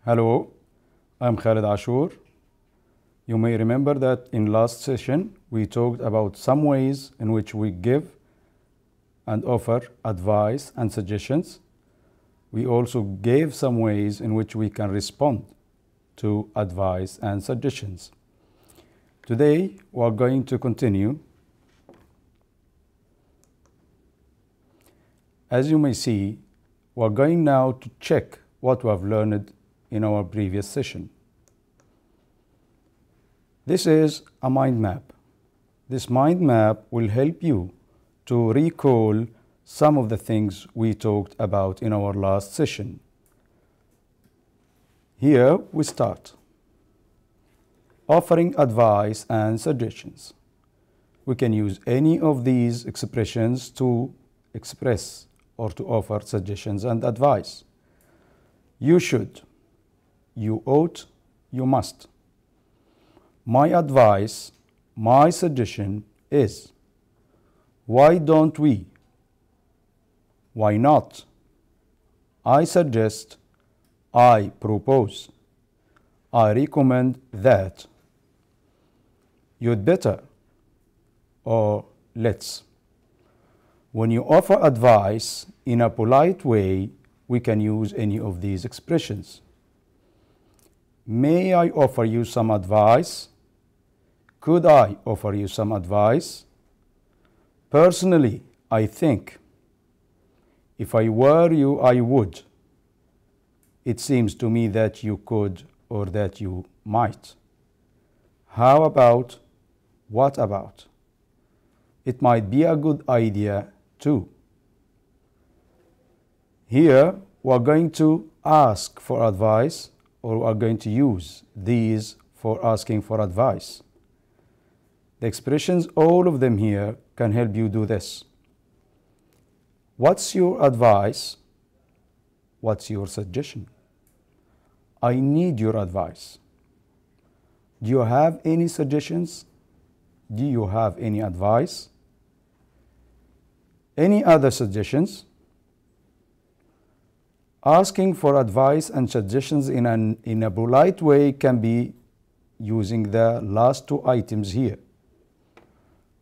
Hello, I'm Khalid Ashur. You may remember that in last session we talked about some ways in which we give and offer advice and suggestions. We also gave some ways in which we can respond to advice and suggestions. Today we are going to continue. As you may see, we are going now to check what we have learned in our previous session. This is a mind map. This mind map will help you to recall some of the things we talked about in our last session. Here we start. Offering advice and suggestions. We can use any of these expressions to express or to offer suggestions and advice. You should. You ought, you must. My advice, my suggestion is, why don't we? Why not? I suggest, I propose, I recommend that. You'd better, or let's. When you offer advice in a polite way, we can use any of these expressions. May I offer you some advice? Could I offer you some advice? Personally, I think. If I were you, I would. It seems to me that you could or that you might. How about? What about? It might be a good idea too. Here, we are going to ask for advice, or we are going to use these for asking for advice. The expressions, all of them here, can help you do this. What's your advice? What's your suggestion? I need your advice. Do you have any suggestions? Do you have any advice? Any other suggestions? Asking for advice and suggestions in a polite way can be using the last two items here.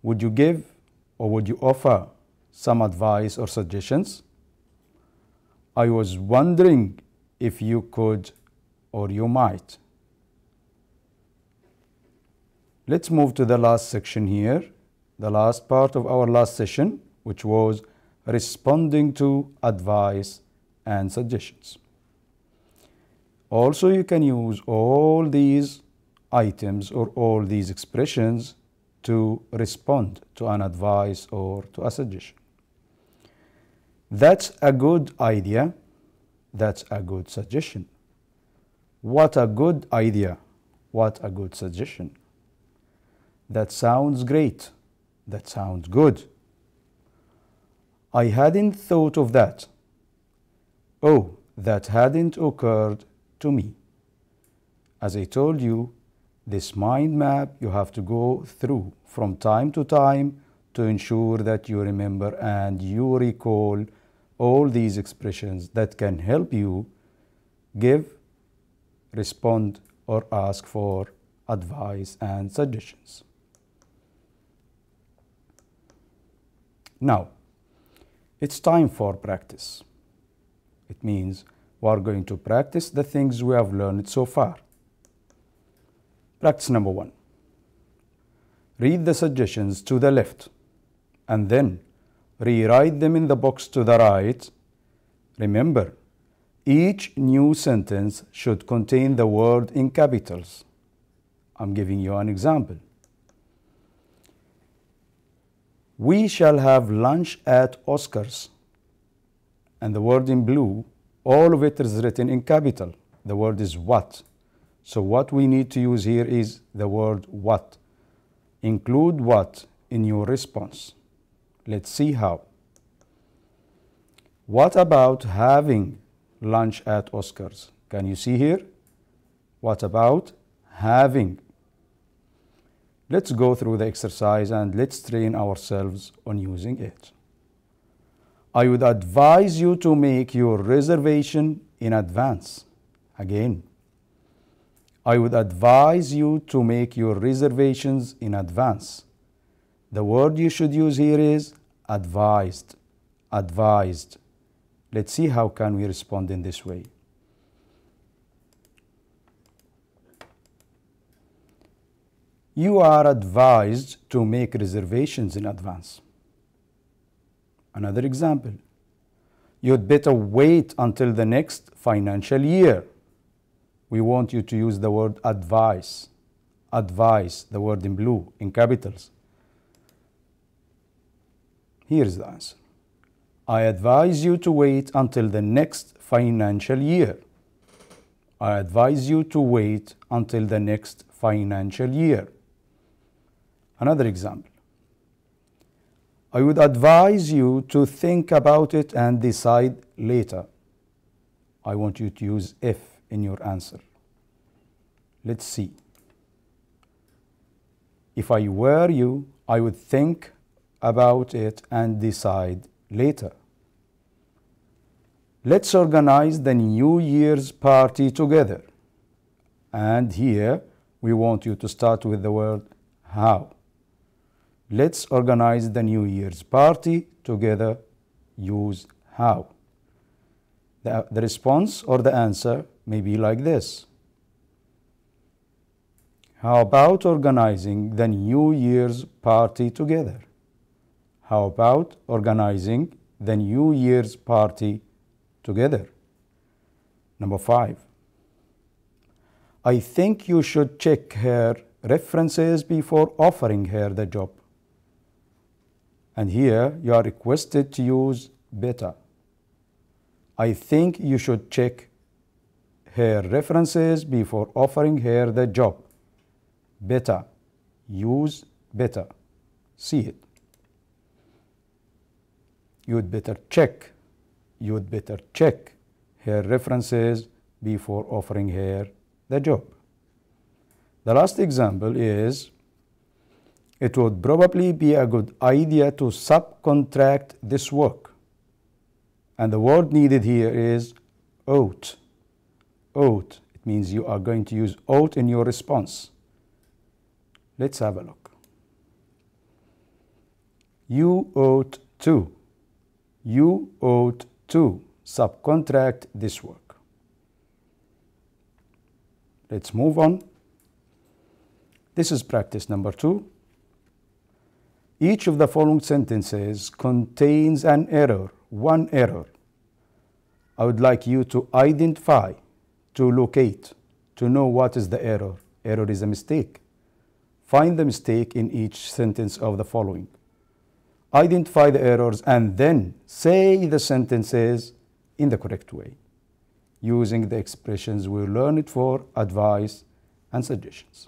Would you give or would you offer some advice or suggestions? I was wondering if you could or you might. Let's move to the last section here, the last part of our last session, which was responding to advice and suggestions. Also, you can use all these items or all these expressions to respond to an advice or to a suggestion. That's a good idea. That's a good suggestion. What a good idea. What a good suggestion. That sounds great. That sounds good. I hadn't thought of that. Oh, that hadn't occurred to me. As I told you, this mind map you have to go through from time to time to ensure that you remember and you recall all these expressions that can help you give, respond, or ask for advice and suggestions. Now, it's time for practice. It means we are going to practice the things we have learned so far. Practice number 1. Read the suggestions to the left and then rewrite them in the box to the right. Remember, each new sentence should contain the word in capitals. I'm giving you an example. We shall have lunch at Oscar's. And the word in blue, all of it is written in capital. The word is what. So what we need to use here is the word what. Include what in your response. Let's see how. What about having lunch at Oscar's? Can you see here? What about having? Let's go through the exercise and let's train ourselves on using it. I would advise you to make your reservation in advance. Again, I would advise you to make your reservations in advance. The word you should use here is advised. Advised. Let's see how can we respond in this way. You are advised to make reservations in advance. Another example. You'd better wait until the next financial year. We want you to use the word advise. Advise, the word in blue, in capitals. Here's the answer. I advise you to wait until the next financial year. I advise you to wait until the next financial year. Another example. I would advise you to think about it and decide later. I want you to use if in your answer. Let's see. If I were you, I would think about it and decide later. Let's organize the New Year's party together. And here we want you to start with the word how. Let's organize the New Year's party together. Use how. The response or the answer may be like this. How about organizing the New Year's party together? How about organizing the New Year's party together? Number 5. I think you should check her references before offering her the job. And here you are requested to use better. I think you should check her references before offering her the job. Better. Use better. See it. You'd better check. You'd better check her references before offering her the job. The last example is, it would probably be a good idea to subcontract this work. And the word needed here is ought. Ought. It means you are going to use ought in your response. Let's have a look. You ought to. You ought to subcontract this work. Let's move on. This is practice number 2. Each of the following sentences contains an error, one error. I would like you to identify, to locate, to know what is the error. Error is a mistake. Find the mistake in each sentence of the following. Identify the errors and then say the sentences in the correct way, using the expressions we learned for advice and suggestions.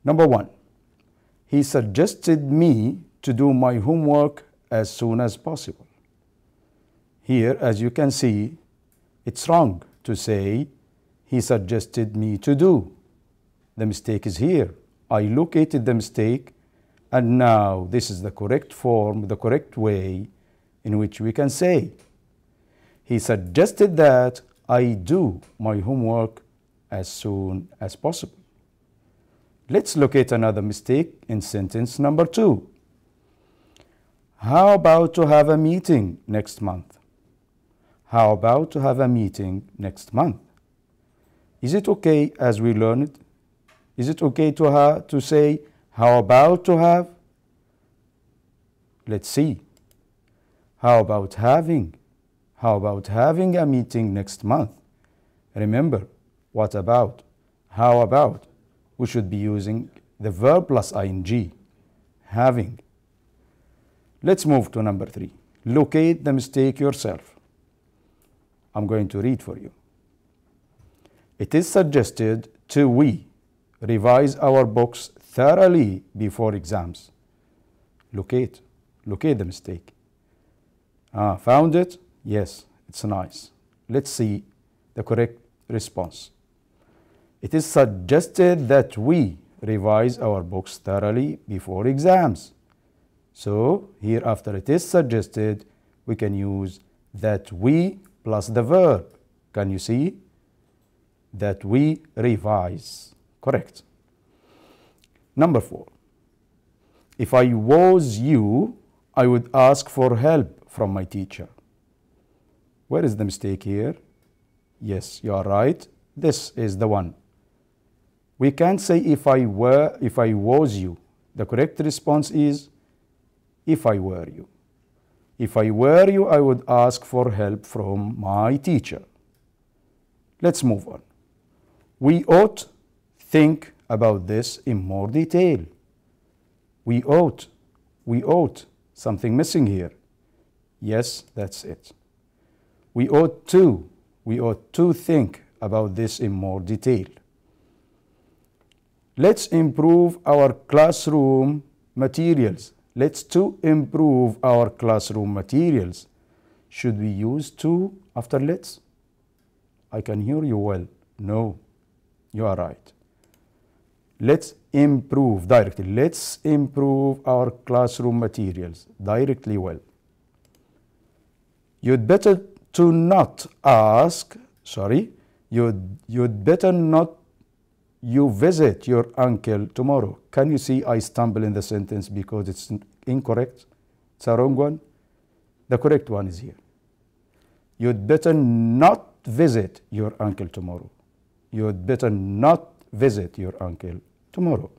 Number 1, he suggested me to do my homework as soon as possible. Here, as you can see, it's wrong to say he suggested me to do. The mistake is here. I located the mistake, and now this is the correct form, the correct way in which we can say, he suggested that I do my homework as soon as possible. Let's locate another mistake in sentence number 2. How about to have a meeting next month? How about to have a meeting next month? Is it okay as we learn it? Is it okay to say, how about to have? Let's see. How about having? How about having a meeting next month? Remember, what about? How about? We should be using the verb plus ing, having. Let's move to number 3. Locate the mistake yourself. I'm going to read for you. It is suggested to we revise our books thoroughly before exams. Locate the mistake. Found it? Yes, it's nice. Let's see the correct response. It is suggested that we revise our books thoroughly before exams. So here after it is suggested, we can use that we plus the verb. Can you see that we revise? Correct. Number 4. If I was you, I would ask for help from my teacher. Where is the mistake here? Yes, you are right. This is the one. We can't say if I was you. The correct response is if I were you. If I were you, I would ask for help from my teacher. Let's move on. We ought think about this in more detail. We ought. Something missing here. Yes, that's it. We ought to think about this in more detail. Let's improve our classroom materials. Let's to improve our classroom materials. Should we use to after let's? I can hear you well. No, you are right. Let's improve directly. Let's improve our classroom materials directly well. You'd better to not ask, you'd better not you visit your uncle tomorrow. Can you see I stumble in the sentence because it's incorrect? It's a wrong one. The correct one is here. You'd better not visit your uncle tomorrow. You'd better not visit your uncle tomorrow.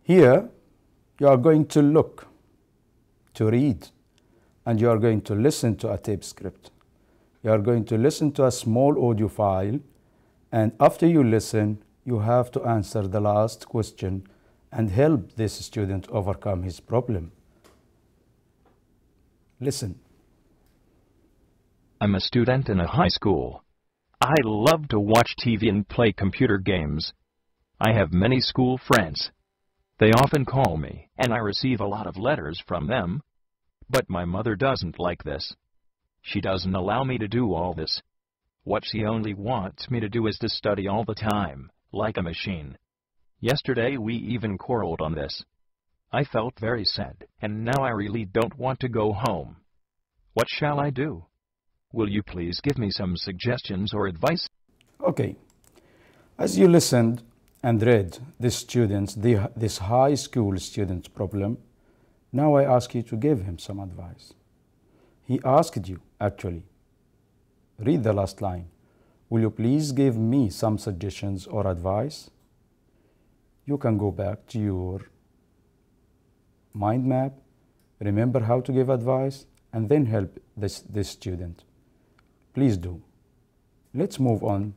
Here, you are going to look, to read, and you are going to listen to a tape script. You are going to listen to a small audio file, and after you listen, you have to answer the last question and help this student overcome his problem. Listen. I'm a student in a high school. I love to watch TV and play computer games. I have many school friends. They often call me, and I receive a lot of letters from them. But my mother doesn't like this. She doesn't allow me to do all this. What she only wants me to do is to study all the time, like a machine. Yesterday we even quarreled on this. I felt very sad, and now I really don't want to go home. What shall I do? Will you please give me some suggestions or advice? Okay. As you listened and read this high school student's problem, now I ask you to give him some advice. He asked you, actually. Read the last line. Will you please give me some suggestions or advice? You can go back to your mind map, remember how to give advice, and then help this student. Please do. Let's move on.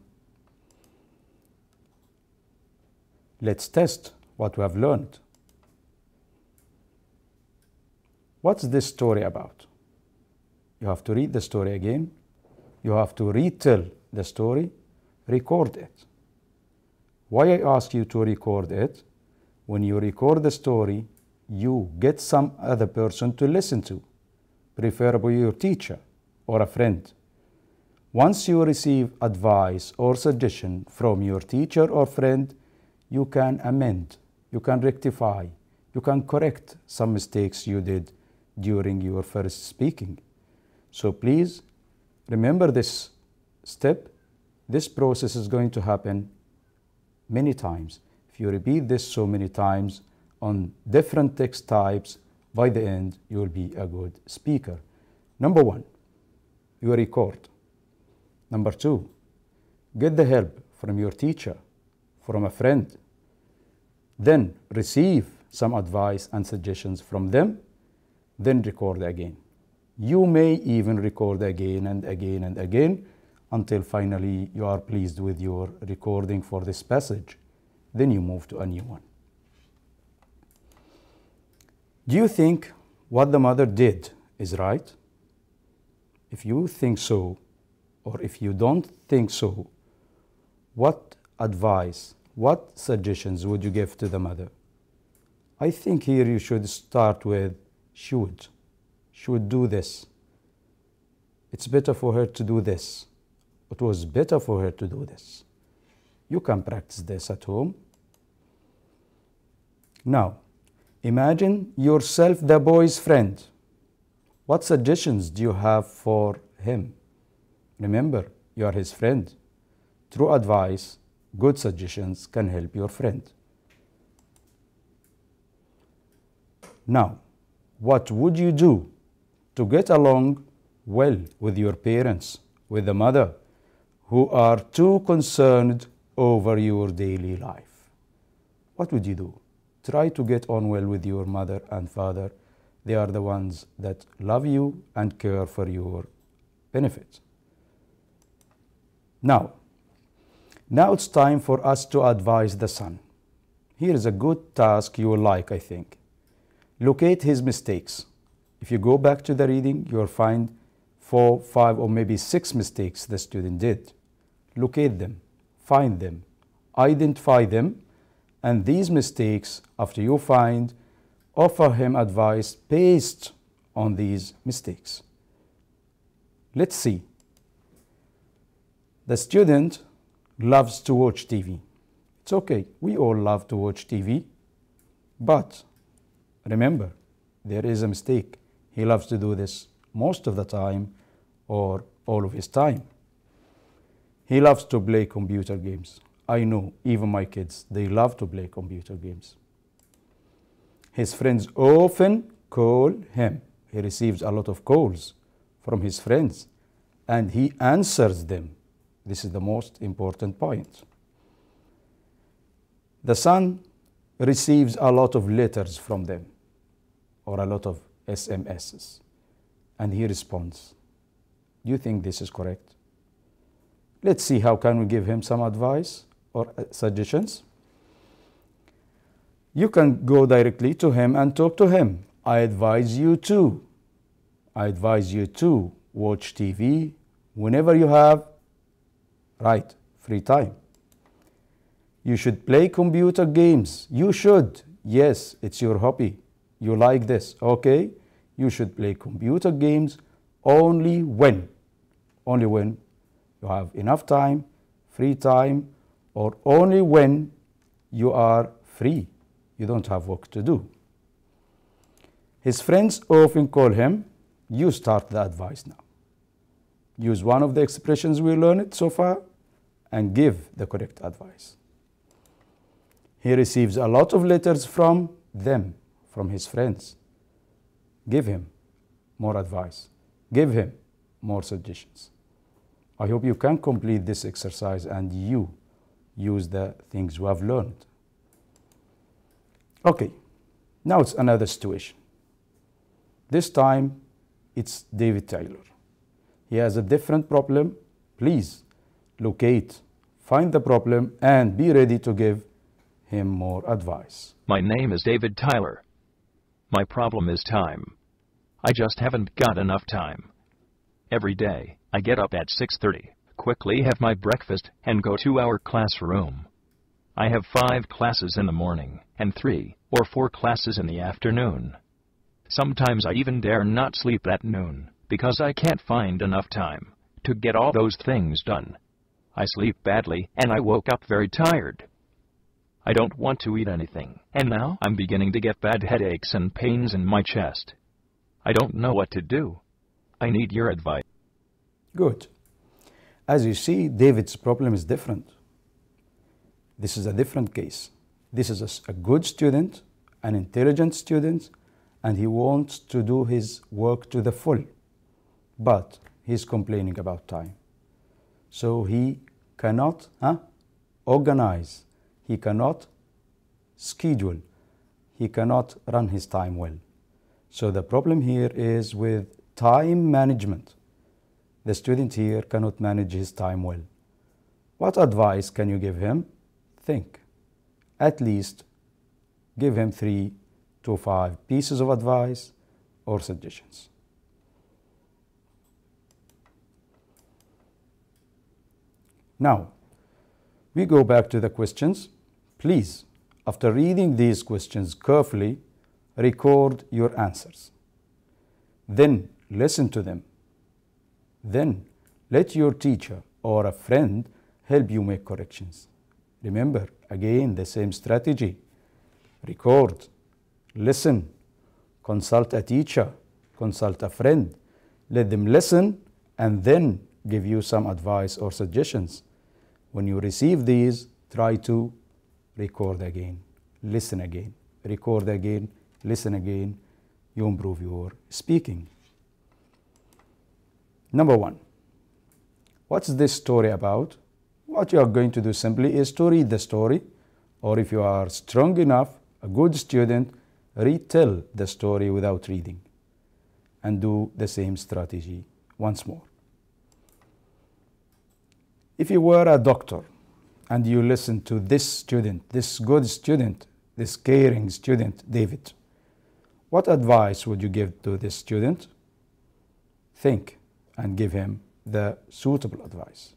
Let's test what we have learned. What's this story about? You have to read the story again. You have to retell the story, record it. Why I ask you to record it? When you record the story, you get some other person to listen to, preferably your teacher or a friend. Once you receive advice or suggestion from your teacher or friend, you can amend, you can rectify, you can correct some mistakes you did during your first speaking. So please remember this step. This process is going to happen many times. If you repeat this so many times on different text types, by the end you will be a good speaker. Number 1, you record. Number 2, get the help from your teacher, from a friend. Then receive some advice and suggestions from them, then record again. You may even record again and again and again until finally you are pleased with your recording for this passage. Then you move to a new one. Do you think what the mother did is right? If you think so, or if you don't think so, what advice, what suggestions would you give to the mother? I think here you should start with should do this. It's better for her to do this. It was better for her to do this. You can practice this at home. Now, imagine yourself the boy's friend. What suggestions do you have for him? Remember, you are his friend. True advice, good suggestions can help your friend. Now, what would you do to get along well with your parents, with the mother, who are too concerned over your daily life? What would you do? Try to get on well with your mother and father. They are the ones that love you and care for your benefit. Now it's time for us to advise the son. Here is a good task you will like, I think. Locate his mistakes. If you go back to the reading, you'll find 4, 5, or maybe 6 mistakes the student did. Locate them, find them, identify them, and these mistakes, after you find, offer him advice based on these mistakes. Let's see. The student loves to watch TV. It's okay, we all love to watch TV, but remember, there is a mistake. He loves to do this most of the time or all of his time. He loves to play computer games. I know, even my kids, they love to play computer games. His friends often call him. He receives a lot of calls from his friends and he answers them. This is the most important point. The son receives a lot of letters from them or a lot of SMSs and he responds. Do you think this is correct? Let's see how can we give him some advice or suggestions. You can go directly to him and talk to him. I advise you to watch TV whenever you have free time. You should play computer games. You should. Yes, it's your hobby. You like this, okay? You should play computer games only when you have enough time, free time, or only when you are free. You don't have work to do. His friends often call him. You start the advice now. Use one of the expressions we learned so far and give the correct advice. He receives a lot of letters from them, from his friends. Give him more advice. Give him more suggestions. I hope you can complete this exercise and you use the things you have learned. Okay, now it's another situation. This time it's David Taylor. He has a different problem. Please locate, find the problem, and be ready to give him more advice. My name is David Tyler. My problem is time. I just haven't got enough time. Every day, I get up at 6:30, quickly have my breakfast, and go to our classroom. I have 5 classes in the morning, and 3 or 4 classes in the afternoon. Sometimes I even dare not sleep at noon, because I can't find enough time to get all those things done. I sleep badly, and I woke up very tired. I don't want to eat anything, and now I'm beginning to get bad headaches and pains in my chest. I don't know what to do. I need your advice. Good. As you see, David's problem is different. This is a different case. This is a good student, an intelligent student, and he wants to do his work to the full. But he's complaining about time. So he cannot organize. He cannot schedule. He cannot run his time well. So the problem here is with time management. The student here cannot manage his time well. What advice can you give him? Think. At least give him 3 to 5 pieces of advice or suggestions. Now, we go back to the questions. Please, after reading these questions carefully, record your answers. Then listen to them. Then let your teacher or a friend help you make corrections. Remember, again, the same strategy. Record, listen, consult a teacher, consult a friend, let them listen and then give you some advice or suggestions. When you receive these, try to record again, listen again, record again, listen again. You improve your speaking. Number 1, what's this story about? What you are going to do simply is to read the story, or if you are strong enough, a good student, retell the story without reading, and do the same strategy once more. If you were a doctor and you listen to this student, this good student, this caring student, David, what advice would you give to this student? Think and give him the suitable advice.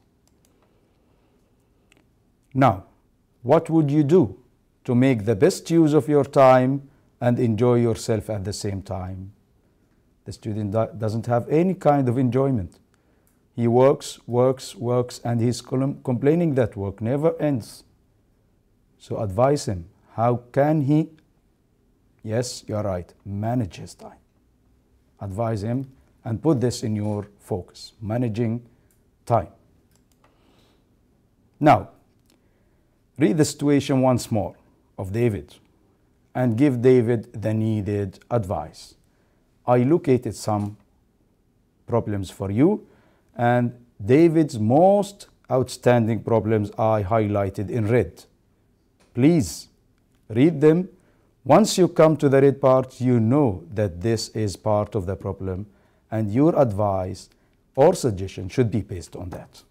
Now, what would you do to make the best use of your time and enjoy yourself at the same time? The student doesn't have any kind of enjoyment. He works, and he's complaining that work never ends. So advise him. How can he, yes, you're right, manage his time? Advise him and put this in your focus, managing time. Now, read the situation once more of David and give David the needed advice. I located some problems for you, and David's most outstanding problems I highlighted in red. Please read them. Once you come to the red part, you know that this is part of the problem, and your advice or suggestion should be based on that.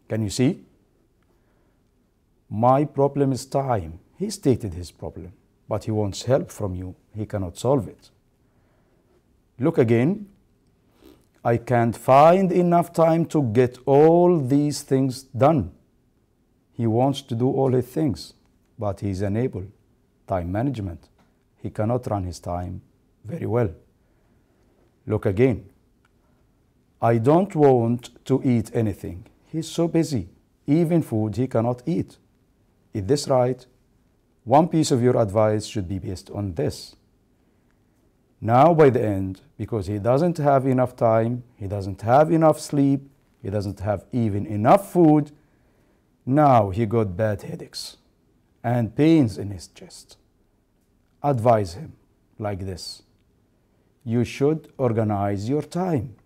Can you see? My problem is time. He stated his problem, but he wants help from you. He cannot solve it. Look again. I can't find enough time to get all these things done. He wants to do all his things, but he's unable. Time management. He cannot run his time very well. Look again. I don't want to eat anything. He's so busy. Even food he cannot eat. Is this right? One piece of your advice should be based on this. Now by the end, because he doesn't have enough time, he doesn't have enough sleep, he doesn't have even enough food, now he got bad headaches and pains in his chest. Advise him like this. You should organize your time.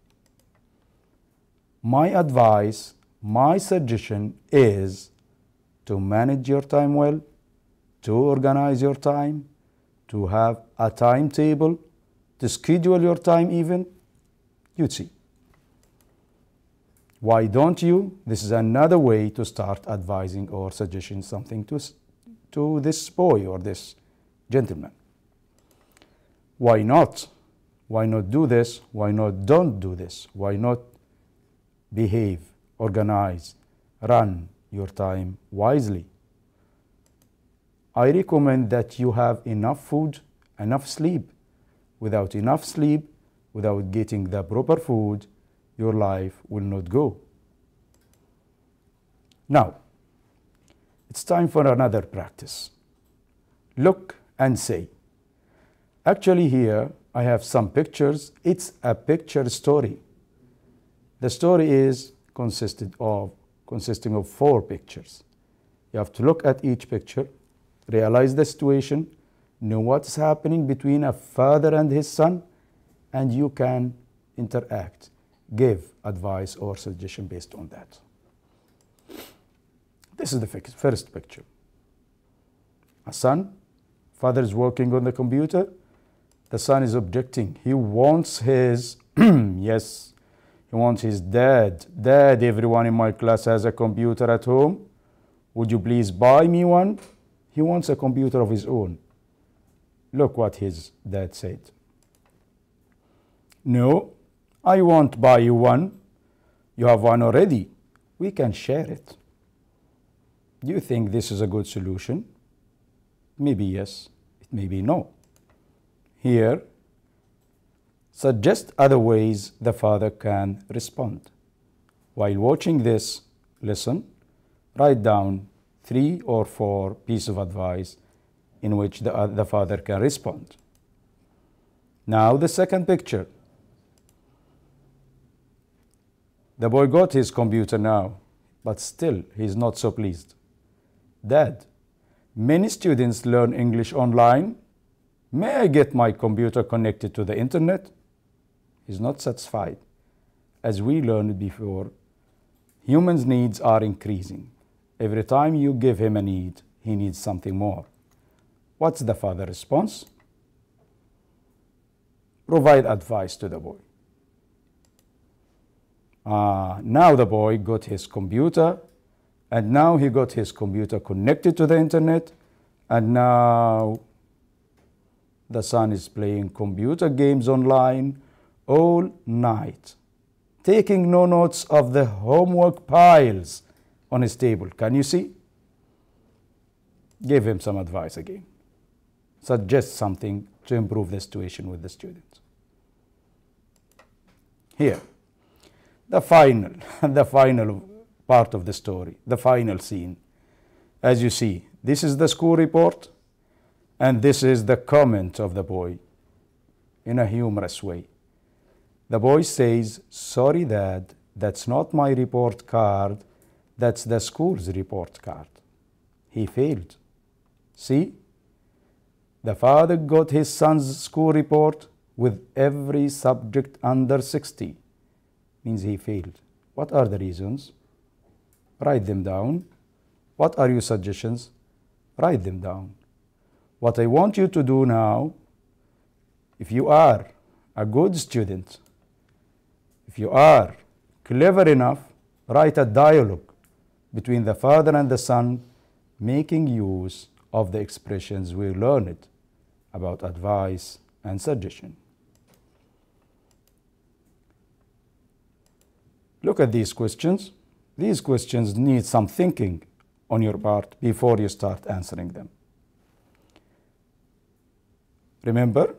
My advice, my suggestion is to manage your time well, to organize your time, to have a timetable, to schedule your time even. You'd see. Why don't you? This is another way to start advising or suggesting something to this boy or this gentleman. Why not? Why not do this? Why not don't do this? Why not behave, organize, run your time wisely? I recommend that you have enough food, enough sleep. Without enough sleep, without getting the proper food, your life will not go. Now, it's time for another practice. Look and say. Actually here, I have some pictures. It's a picture story. The story is consisting of 4 pictures. You have to look at each picture, realize the situation, know what's happening between a father and his son, and you can interact, give advice or suggestion based on that. This is the first picture. A son, father is working on the computer, the son is objecting. He wants his, yes, he wants his dad. Dad, everyone in my class has a computer at home. Would you please buy me one? He wants a computer of his own. Look what his dad said. No, I won't buy you one. You have one already. We can share it. Do you think this is a good solution? Maybe yes, it may be no. Here, suggest other ways the father can respond. While watching this, listen, write down 3 or 4 pieces of advice in which the father can respond. Now the second picture. The boy got his computer now, but still he's not so pleased. Dad, many students learn English online. May I get my computer connected to the internet? He's not satisfied. As we learned before, humans' needs are increasing. Every time you give him a need, he needs something more. What's the father's response? Provide advice to the boy. Now the boy got his computer, and now he got his computer connected to the internet, and now the son is playing computer games online all night, taking no notes of the homework piles on his table. Can you see? Give him some advice again. Suggest something to improve the situation with the student. Here, the final part of the story, the final scene. As you see, this is the school report, and this is the comment of the boy in a humorous way. The boy says, "Sorry, Dad, that's not my report card, that's the school's report card." He failed. See? The father got his son's school report with every subject under 60. Means he failed. What are the reasons? Write them down. What are your suggestions? Write them down. What I want you to do now, if you are a good student, if you are clever enough, write a dialogue between the father and the son, making use of the expressions we learned about advice and suggestion. Look at these questions. These questions need some thinking on your part before you start answering them. Remember,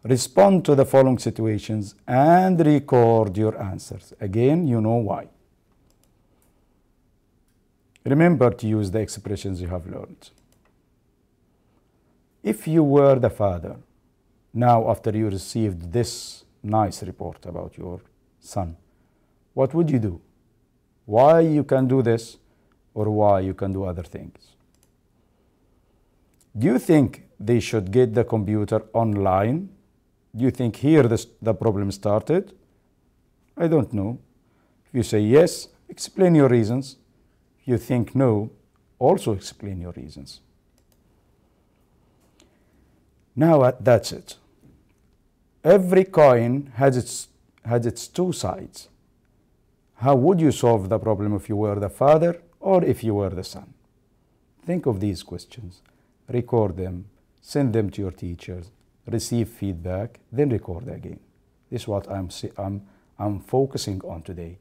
respond to the following situations and record your answers. Again, you know why. Remember to use the expressions you have learned. If you were the father, now after you received this nice report about your son, what would you do? Why you can do this or why you can do other things? Do you think they should get the computer online? Do you think here the problem started? I don't know. If you say yes, explain your reasons. If you think no, also explain your reasons. Now that's it. Every coin has its two sides. How would you solve the problem if you were the father or if you were the son? Think of these questions. Record them. Send them to your teachers. Receive feedback. Then record again. This is what I'm focusing on today.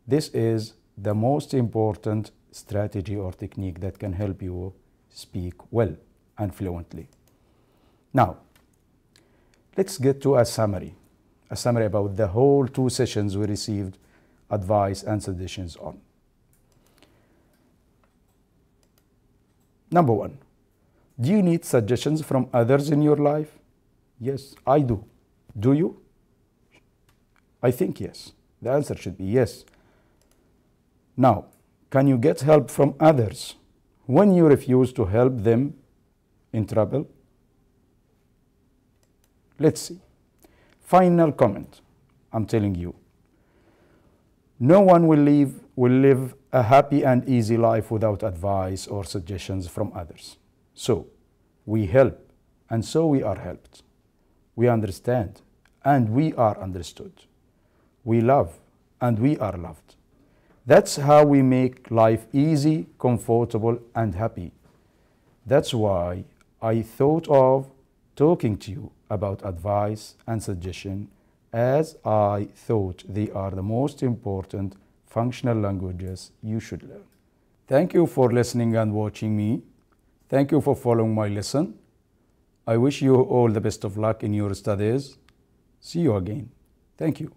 This is the most important strategy or technique that can help you speak well and fluently. Now, let's get to a summary about the whole 2 sessions we received advice and suggestions on. Number 1, do you need suggestions from others in your life? Yes, I do. Do you? I think yes. The answer should be yes. Now, can you get help from others when you refuse to help them in trouble? Let's see. Final comment. I'm telling you, no one will live a happy and easy life without advice or suggestions from others. So, we help, and so we are helped. We understand, and we are understood. We love, and we are loved. That's how we make life easy, comfortable, and happy. That's why I thought of talking to you about advice and suggestion, as I thought they are the most important functional languages you should learn. Thank you for listening and watching me. Thank you for following my lesson. I wish you all the best of luck in your studies. See you again. Thank you.